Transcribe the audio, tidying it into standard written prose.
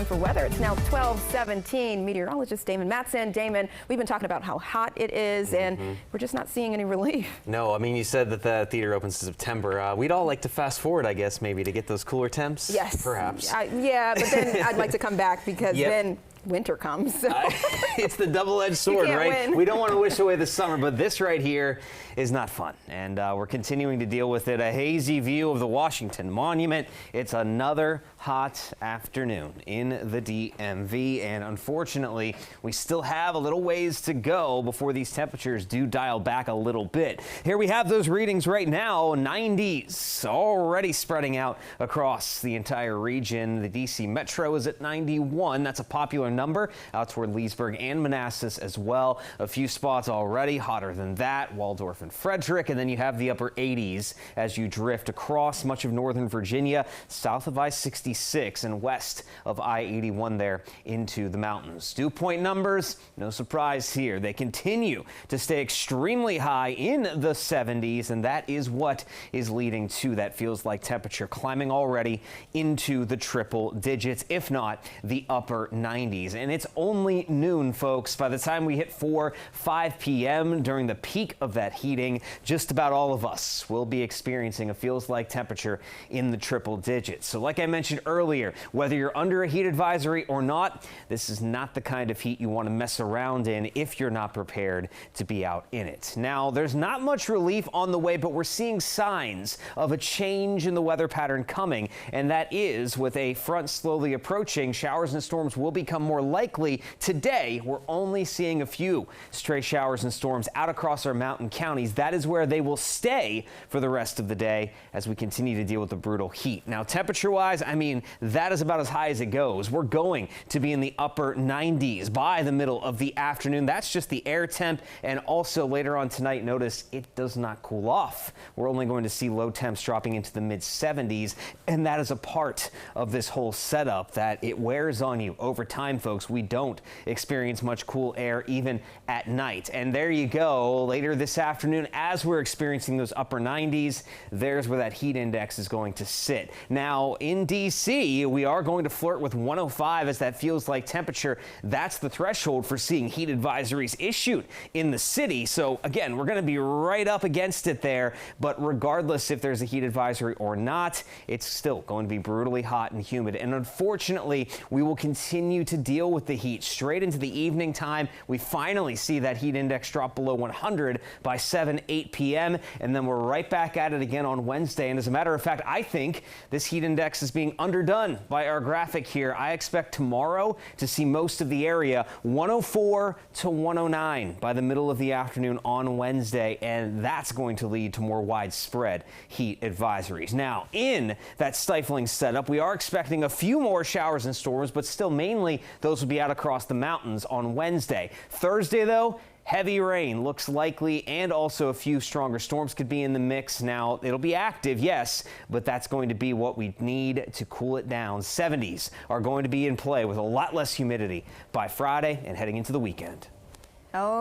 for weather. It's now 12:17. Meteorologist Damon Matson. Damon, we've been talking about how hot it is, and we're just not seeing any relief. No, I mean, you said that the theater opens in September. We'd all like to fast forward, I guess, maybe to get those cooler temps. Yes. Perhaps. Yeah, but then I'd like to come back because then winter comes. So. It's the double-edged sword, right? We don't want to wish away the summer, but this right here is not fun. And we're continuing to deal with it. A hazy view of the Washington Monument. It's another hot afternoon in the DMV. And unfortunately, we still have a little ways to go before these temperatures do dial back a little bit. Here we have those readings right now, 90s already spreading out across the entire region. The DC Metro is at 91. That's a popular number out toward Leesburg and Manassas as well. A few spots already hotter than that, Waldorf and Frederick, and then you have the upper 80s as you drift across much of northern Virginia, south of I-66 and west of I-81 there into the mountains. Dew point numbers, no surprise here. They continue to stay extremely high in the 70s, and that is what is leading to that feels like temperature climbing already into the triple digits, if not the upper 90s. And it's only noon, folks. By the time we hit 5 p.m. during the peak of that heating, just about all of us will be experiencing a feels like temperature in the triple digits. So like I mentioned earlier, whether you're under a heat advisory or not, this is not the kind of heat you want to mess around in if you're not prepared to be out in it. Now, there's not much relief on the way, but we're seeing signs of a change in the weather pattern coming, and that is with a front slowly approaching. Showers and storms will become more likely. Today, we're only seeing a few stray showers and storms out across our mountain counties. That is where they will stay for the rest of the day as we continue to deal with the brutal heat. Now, temperature-wise, I mean, that is about as high as it goes. We're going to be in the upper 90s by the middle of the afternoon. That's just the air temp. And also later on tonight, notice it does not cool off. We're only going to see low temps dropping into the mid 70s. And that is a part of this whole setup that it wears on you over time, folks. We don't experience much cool air even at night. And there you go. Later this afternoon, as we're experiencing those upper 90s, there's where that heat index is going to sit. Now in DC, we are going to flirt with 105 as that feels like temperature. That's the threshold for seeing heat advisories issued in the city. So again, we're going to be right up against it there. But regardless if there's a heat advisory or not, it's still going to be brutally hot and humid. And unfortunately, we will continue to deal with the heat straight into the evening time. We finally see that heat index drop below 100 by 8 p.m. and then we're right back at it again on Wednesday. And as a matter of fact, I think this heat index is being underdone by our graphic here. I expect tomorrow to see most of the area 104 to 109 by the middle of the afternoon on Wednesday, and that's going to lead to more widespread heat advisories. Now, in that stifling setup, we are expecting a few more showers and storms, but still mainly those will be out across the mountains on Wednesday. Thursday, though, heavy rain looks likely, and also a few stronger storms could be in the mix. Now, it'll be active, yes, but that's going to be what we need to cool it down. 70s are going to be in play with a lot less humidity by Friday and heading into the weekend. Oh.